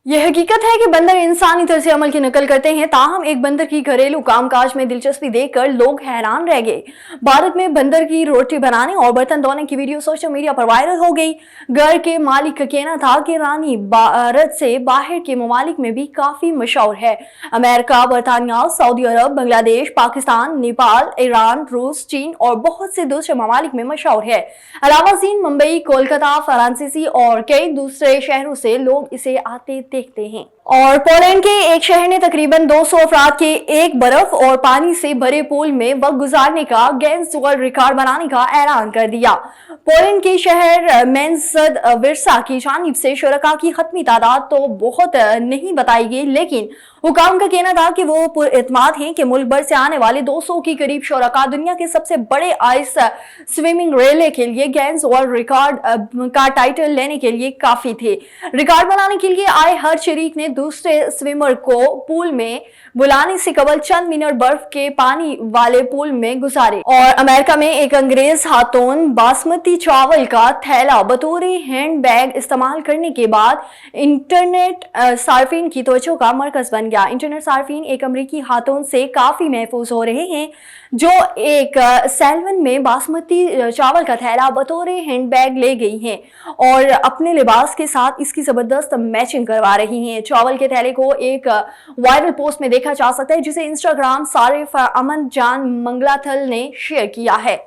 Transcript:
یہ حقیقت ہے کہ بندر انسانی طرز عمل کی نقل کرتے ہیں، تاہم ایک بندر کی گھریلو کام کاج میں دلچسپی دیکھ کر لوگ حیران رہ گئے۔ بھارت میں بندر کی روٹی بنانے اور برتن دھونے کی ویڈیو سوشل میڈیا پر وائرل ہو گئی۔ گھر کے مالک کا کہنا تھا کہ رانی بھارت سے باہر کے ممالک میں بھی کافی مشہور ہے۔ امریکہ، برطانیہ، سعودی عرب، بنگلہ دیش، پاکستان، نیپال، ایران، روس، چین اور بہت سے دوسرے ممالک میں مشہور ہے۔ علاوہ ازیں ممبئی، کولکتہ، فرانسیسی اور کئی دوسرے شہروں سے لوگ اسے آتے دیکھتے ہیں۔ اور پولینڈ کے ایک شہر نے تقریباً 200 افراد کے ایک برف اور پانی سے بھرے پول میں وقت گزارنے کا گینس ورلڈ ریکارڈ بنانے کا اعلان کر دیا۔ پولینڈ کے شہر مینزد ورسا کی جانب سے شرکاء کی حتمی تعداد تو بہت نہیں بتائی گئی، لیکن حکام کا کہنا تھا کہ وہ پر اعتماد ہیں کہ ملک بھر سے آنے والے 200 کے قریب شرکاء دنیا کے سب سے بڑے آئس سوئمنگ ریلے کے لیے گینس ورلڈ ریکارڈ کا ٹائٹل لینے کے لیے کافی تھے۔ ریکارڈ بنانے کے لیے آئے ہر شریک نے دوسرے سوئمر کو پول میں بلانے سے قبل چند منٹ برف کے پانی والے پول میں گزارے۔ اور امریکہ میں ایک انگریز خاتون باسمتی چاول کا تھیلا بطور ہینڈ بیگ استعمال کرنے کے بعد انٹرنیٹ صارفین کی توجہ کا مرکز بن گیا۔ انٹرنیٹ صارفین ایک امریکی خاتون سے کافی محظوظ ہو رہے ہیں جو ایک سیلون میں باسمتی چاول کا تھیلا بطور ہینڈ بیگ لے گئی ہیں اور اپنے لباس کے ساتھ اس کی زبردست میچنگ کروا رہی ہیں۔ چاول کے تھیلے کو ایک وائرل پوسٹ میں دیکھا جا سکتا ہے جسے انسٹاگرام صارف امن جان منگلاتھل نے شیئر کیا ہے۔